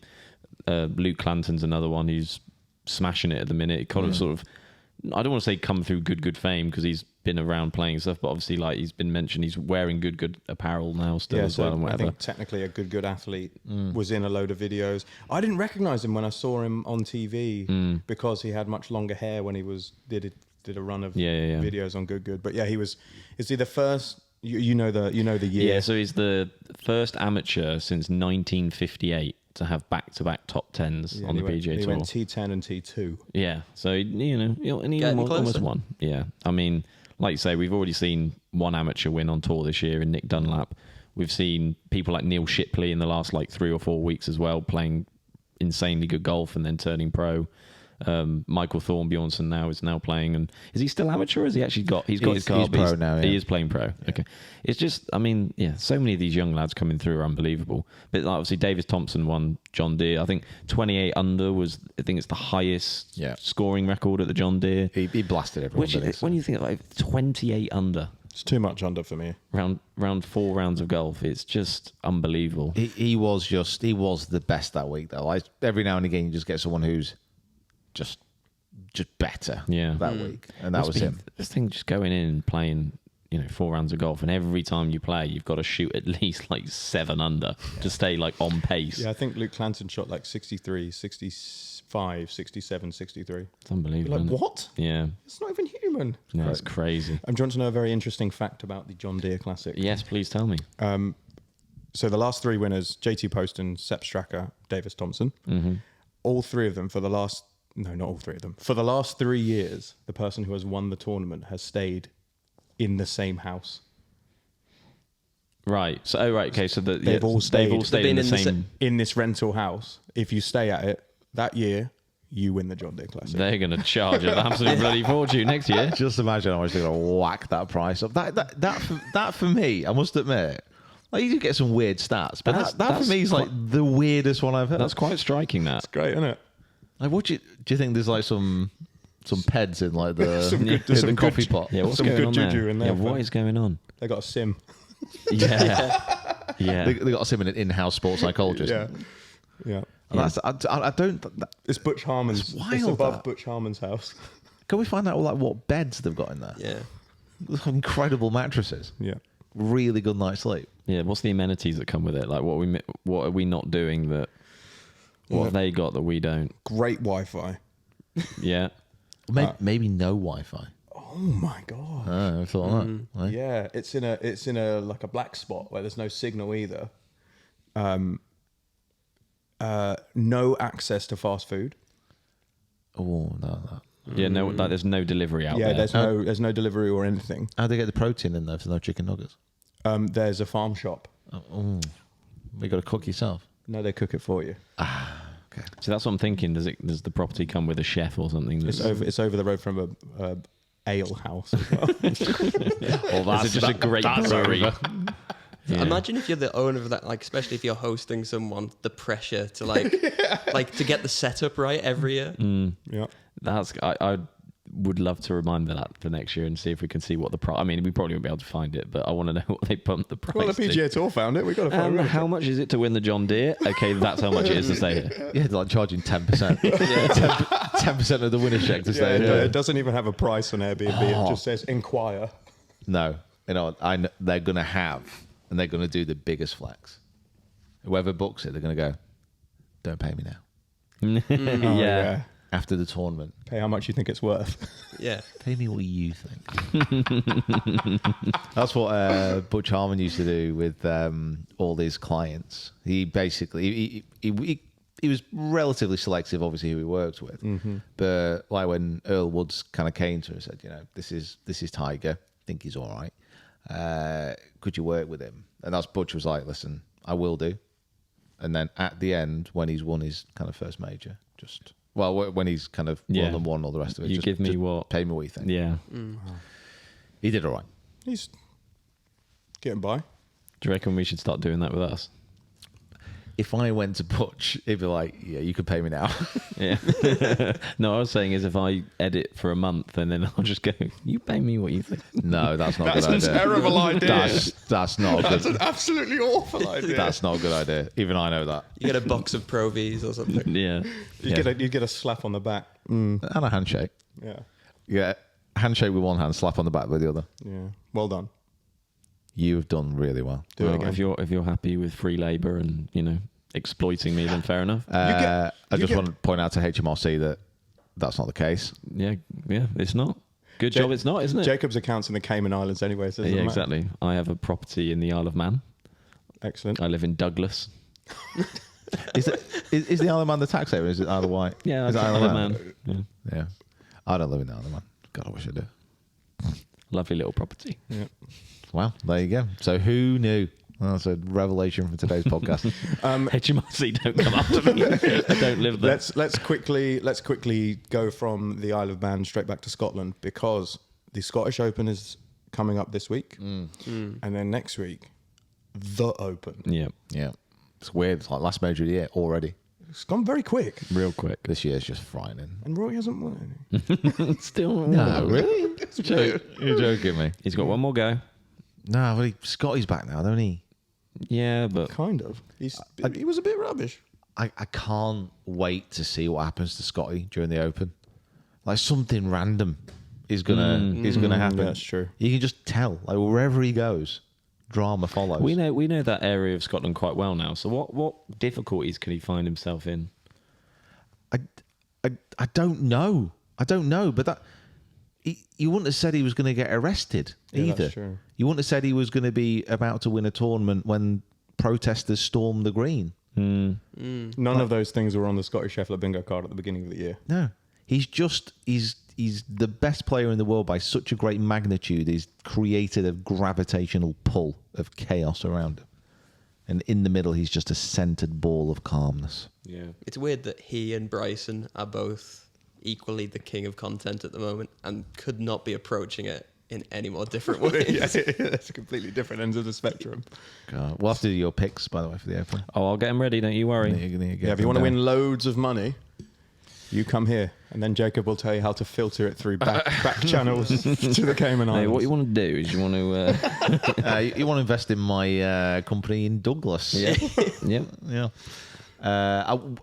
Luke Clanton's another one who's smashing it at the minute. He kind of sort of, I don't want to say come through good fame because he's been around playing stuff, but obviously he's been mentioned, he's wearing good apparel now still as well and I whatever. think technically a good athlete was in a load of videos. I didn't recognize him when I saw him on TV because he had much longer hair when he did a run of Yeah. videos on Good. But yeah, is he the first? You know the year. Yeah, so he's the first amateur since 1958 to have back-to-back top tens Yeah, on the he PGA He Tour. went T10 and T2. Yeah, so and he Getting almost closer. won. Yeah, I mean, like you say, we've already seen one amateur win on tour this year in Nick Dunlap. We've seen people like Neil Shipley in the last 3 or 4 weeks as well, playing insanely good golf and then turning pro. Michael Thornbjornsson is now playing, and is he still amateur? Or has he actually got? He's got his card. he's but pro now, yeah. He is playing pro. Yeah. Okay, it's just, I mean, yeah, so many of these young lads coming through are unbelievable. But obviously, Davis Thompson won John Deere. I think 28 under was, I think it's the highest scoring record at the John Deere. He blasted everyone. Which, didn't he? when you think of 28 under, It's too much under for me. Round 4 rounds of golf. It's just unbelievable. He was the best that week though. Every now and again, you just get someone who's just better. That week, and that was him. This thing just going in and playing, 4 rounds of golf, and every time you play, you've got to shoot at least like 7 under to stay like on pace. Yeah, I think Luke Clanton shot like 63, 65, 67, 63. It's unbelievable. You're like, isn't it? what? Yeah. It's not even human. No, it's crazy. Do you want to know a very interesting fact about the John Deere Classic? Yes, please tell me. So the last 3 winners, JT Poston, Sepp Straka, Davis Thompson, all 3 of them for the last... No, not all 3 of them. For the last 3 years, the person who has won the tournament has stayed in the same house. Right. So, okay. So They've all stayed in the same... in this rental house. If you stay at it that year, you win the John Deere Classic. They're going to charge an absolute bloody fortune next year. Just imagine how much they're going to whack that price up. That for me, I must admit, like you do get some weird stats, but that for me is like the weirdest one I've heard. That's quite striking. That's great, isn't it? Like, do you think there's like some peds in like the some coffee good, pot? Yeah, what's some going good on juju there? in there. Yeah, what is going on? They got a sim. Yeah. Yeah. They got us in an in-house sports psychologist. Yeah. And I don't. It's Butch Harmon's. wild, It's above that. Butch Harmon's house. Can we find out like what beds they've got in there? Yeah. Incredible mattresses. Yeah. Really good night's sleep. Yeah. What's the amenities that come with it? Like, what are we not doing that? What have they got that we don't? Great Wi-Fi. Yeah. Maybe no Wi-Fi. Oh my god. I thought that. Like, Yeah, it's in a like a black spot where there's no signal either. No access to fast food. Oh no. Yeah. No. Like, there's no delivery out there. There's no delivery or anything. How do they get the protein in there if there's no chicken nuggets? There's a farm shop. Oh, you got to cook yourself. No, they cook it for you. Okay. So that's what I'm thinking. Does the property come with a chef or something? It's over the road from a ale house as well. Or that's just a great brewery. Yeah. Imagine if you're the owner of that, like especially if you're hosting someone, the pressure to like to get the setup right every year. Yeah. That's I would love to remind that for next year and see if we can see what the price. I mean, we probably won't be able to find it, but I want to know what they pumped the price. Well, the PGA to. Tour found it. We got to find it. How much is it to win the John Deere? Okay, that's how much it is to stay here. Yeah, they're like charging 10%. 10% of the winner's check to stay. Yeah, it doesn't even have a price on Airbnb. It just says inquire. No, they're gonna have, and they're gonna do the biggest flex. Whoever books it, they're gonna go. Don't pay me now. Yeah. After the tournament, Pay how much you think it's worth. Yeah. pay me what you think. That's what Butch Harmon used to do with all his clients. He basically he was relatively selective, obviously, who he worked with. But like when Earl Woods kind of came to him and said, this is Tiger. I think he's all right. Could you work with him? And that's Butch was like, listen, I will do. And then at the end, when he's won his kind of first major, when he's kind of won all the rest of it, You give me just what? pay me what you think. Yeah. He did all right. He's getting by. Do you reckon we should start doing that with us? If I went to Butch, he'd be like, yeah, you could pay me now. Yeah. No, I was saying is if I edit for a month and then I'll just go, you pay me what you think. No, that's not That's a good a idea. terrible idea. That's not a That's good an absolutely awful idea. That's not a good idea. Even I know that. You get a box of Pro Vs or something. Yeah. You get a slap on the back. And a handshake. Yeah. Yeah. Handshake with one hand, slap on the back with the other. Yeah. Well done. You've done really well. Do it Well, again. if you're happy with free labour and exploiting me, then fair enough. I just want to point out to HMRC that that's not the case. Yeah, it's not. Good job, it's not, isn't it? Jacob's account's in the Cayman Islands anyway. So it doesn't Yeah, matter. exactly. I have a property in the Isle of Man. Excellent. I live in Douglas. Is the Isle of Man the tax haven? Is it Isle of Wight? Yeah, is it Isle of Man. Yeah. Yeah. I don't live in the Isle of Man. God, I wish I did. Lovely little property. Yeah. Well, there you go. So who knew? Well, that's a revelation from today's podcast. HMRC don't come after me. I don't live there. Let's quickly go from the Isle of Man straight back to Scotland because the Scottish Open is coming up this week, and then next week, the Open. Yeah. Yeah. It's weird. It's like last major of the year already. It's gone very quick. Real quick. This year's just frightening. And Roy hasn't won. Still. No, really? You're joking me. He's got one more go. No, but Scotty's back now, don't he? Yeah, but Kind of. He was a bit rubbish. I can't wait to see what happens to Scotty during the Open. Like something random is gonna happen. That's true. You can just tell, like wherever he goes, drama follows. we know that area of Scotland quite well now. So what difficulties can he find himself in? I don't know. But that you wouldn't have said he was going to get arrested either. That's true. You wouldn't have said he was going to be about to win a tournament when protesters stormed the green. None of those things were on the Scottish Sheffler bingo card at the beginning of the year. No, he's the best player in the world by such a great magnitude. He's created a gravitational pull of chaos around him, and in the middle, he's just a centered ball of calmness. Yeah. It's weird that he and Bryson are both equally the king of content at the moment and could not be approaching it in any more different ways. That's completely different ends of the spectrum. God. We'll have to do your picks, by the way, for the Open. Oh, I'll get him ready. Don't you worry. If you want to win loads of money, you come here, and then Jacob will tell you how to filter it through back channels to the Cayman Hey, Islands. what you want to do is you want to. You want to invest in my company in Douglas? Yeah. Yep. Yeah.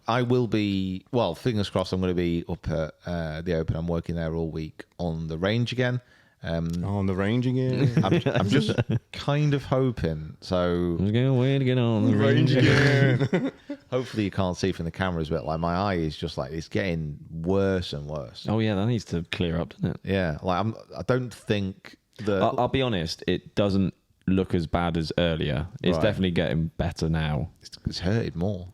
I will be, well, fingers crossed, I'm going to be up at the Open. I'm working there all week on the range again. On the range again. I'm just kind of hoping. So There's a way to get on the range. again. hopefully you can't see from the cameras, but like my eye is just like, it's getting worse and worse. Oh yeah, that needs to clear up, doesn't it? Yeah. Like I don't think that. I'll be honest. It doesn't look as bad as earlier. It's Right. definitely getting better now. It's hurted more.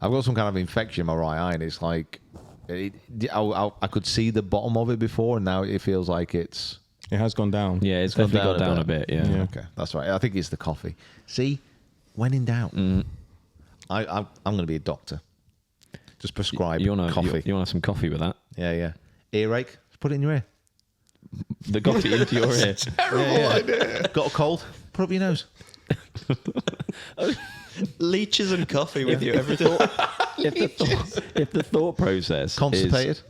I've got some kind of infection in my right eye, and it's like I could see the bottom of it before, and now it feels like it's It has gone down. Yeah, it's definitely got down a bit. Yeah. Yeah. okay. That's right. I think it's the coffee. See, when in doubt, I'm going to be a doctor. Just prescribe You want coffee. to have some coffee with that? Yeah. Earache. Just put it in your ear. The coffee into your ear. Yeah. Got a cold? Put it up your nose. Leeches and coffee with you every day. If the thought process Constipated.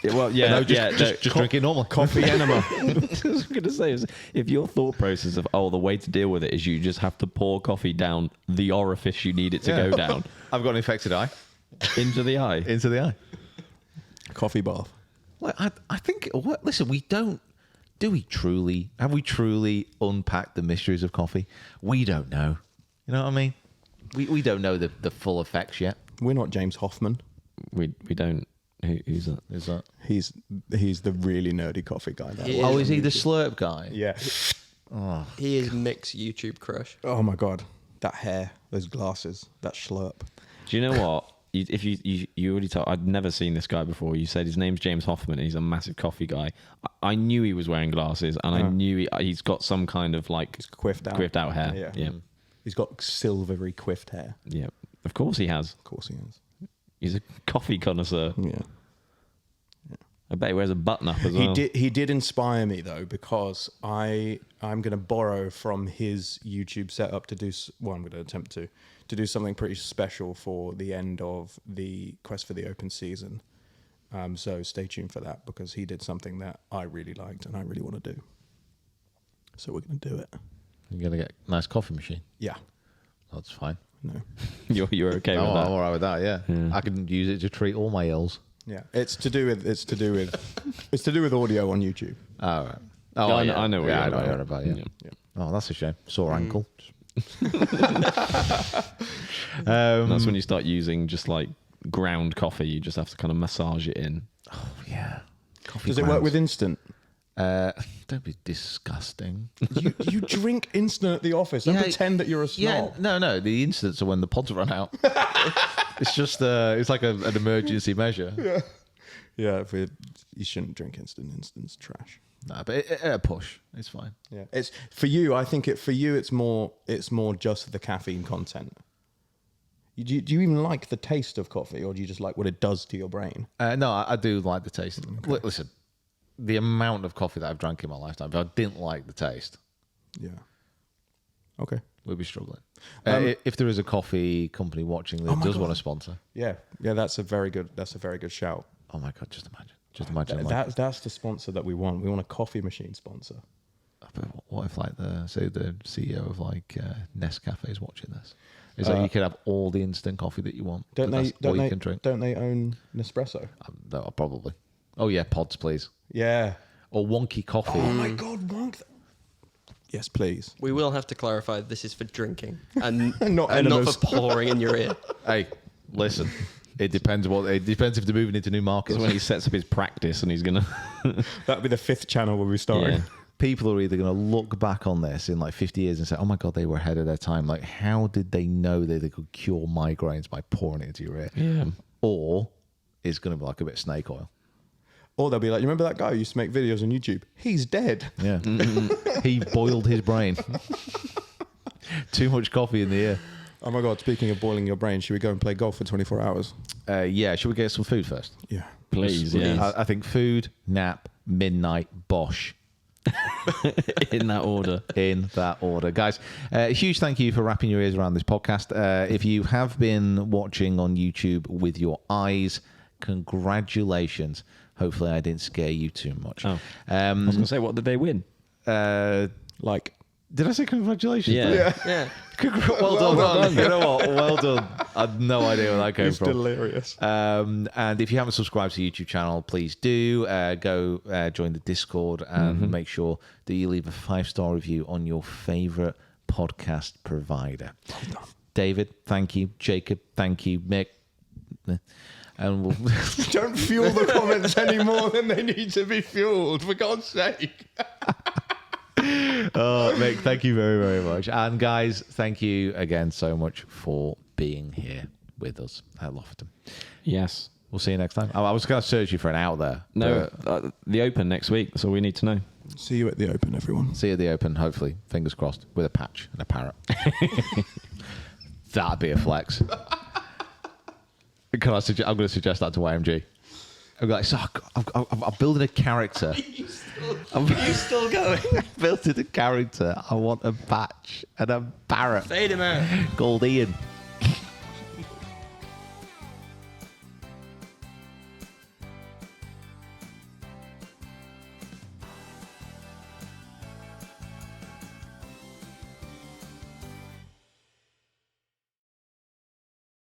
is, well, yeah, No, just drink it normal. Coffee enema. I was going to say is if your thought process of the way to deal with it is you just have to pour coffee down the orifice you need it to go down I've got an infected eye. into the eye. Into the eye. Coffee bath. Well, I think. Listen, we don't. Do we truly? Have we truly unpacked the mysteries of coffee? We don't know. You know what I mean? We don't know the full effects yet. We're not James Hoffman. We don't. Who's that? Is that? He's the really nerdy coffee guy. That He was. Oh, is he the slurp guy? Yeah. He is Mick's YouTube crush. Oh my god, that hair, those glasses, that schlurp. Do you know what? If you already told, I'd never seen this guy before. You said his name's James Hoffman and he's a massive coffee guy. I knew he was wearing glasses and I knew he's got some kind of like He's quiffed out hair. Yeah. He's got silvery quiffed hair. Yeah. Of course he has. Of course he has. He's a coffee connoisseur. Yeah. I bet he wears a button up as well. He did inspire me though, because I'm going to borrow from his YouTube setup to do. Well, I'm going to attempt to do something pretty special for the end of the Quest for the Open season. So stay tuned for that, because he did something that I really liked and I really want to do. So we're going to do it. You're gonna get a nice coffee machine. Yeah. That's fine. No. You're okay Oh, with that? I'm alright with that. Yeah. I can use it to treat all my ills. Yeah. It's to do with audio on YouTube. All right. Oh, I know what I you're know what about. you're about. Yeah. Yeah. Oh, that's a shame. Sore ankle. And that's when you start using just like ground coffee. You just have to kind of massage it in. Oh, yeah. Coffee Does it work grounds. with instant? Don't be disgusting. You drink instant at the office. Don't Yeah, pretend that you're a Yeah, snob. no. The incidents are when the pods run out. It's just, it's like an emergency measure. Yeah, you shouldn't drink instant. Instant's trash. No, but a push, it's fine. Yeah, it's for you. I think it's more just the caffeine content. Do you even like the taste of coffee, or do you just like what it does to your brain? No, I do like the taste. Listen, the amount of coffee that I've drank in my lifetime, if I didn't like the taste, Yeah. Okay. We'll be struggling. If there is a coffee company watching that does want to sponsor. Yeah, that's a very good shout. Oh my God, just imagine. That's the sponsor that we want. We want a coffee machine sponsor. But what if, like, the CEO of like Nescafe is watching this? It's like you can have all the instant coffee that you want. Don't they own Nespresso? No, probably. Oh yeah, pods, please. Yeah. Or wonky coffee. Oh my God, wonk. Yes, please. We will have to clarify this is for drinking and Not and not enemas. for pouring in your ear. Hey, listen. It depends if they're moving into new markets. Because when he sets up his practice and he's going to... That'll be the 5th channel where we started. Yeah. People are either going to look back on this in like 50 years and say, oh my God, they were ahead of their time. Like, how did they know that they could cure migraines by pouring it into your ear? Yeah. Or it's going to be like a bit of snake oil. Or they'll be like, you remember that guy who used to make videos on YouTube? He's dead. Yeah. He boiled his brain. Too much coffee in the ear. Oh my God, speaking of boiling your brain, should we go and play golf for 24 hours? Yeah, should we get some food first? Yeah. Please, yeah. I think food, nap, midnight, Bosch. In that order. In that order. Guys, huge thank you for wrapping your ears around this podcast. If you have been watching on YouTube with your eyes, congratulations. Hopefully I didn't scare you too much. Oh. I was going to say, what did they win? Did I say congratulations? Yeah. Well done. You know what? Well done. I had no idea where that came It's from. delirious. And if you haven't subscribed to the YouTube channel, please do. Go join the Discord and make sure that you leave a 5-star review on your favourite podcast provider. David, thank you. Jacob, thank you. Mick. And we'll Don't fuel the comments any more than they need to be fueled, for God's sake. Mick, thank you very, very much. And guys, thank you again so much for being here with us at Lofton. Yes. We'll see you next time. I was going to search you for an out there. No, the Open next week. That's all we need to know. See you at the Open, everyone. See you at the Open, hopefully. Fingers crossed. With a patch and a parrot. That'd be a flex. I'm going to suggest that to YMG. I'm like, so I'm building a character. Are you still going? I'm building a character. I want a patch and a parrot Fade him out. called Ian.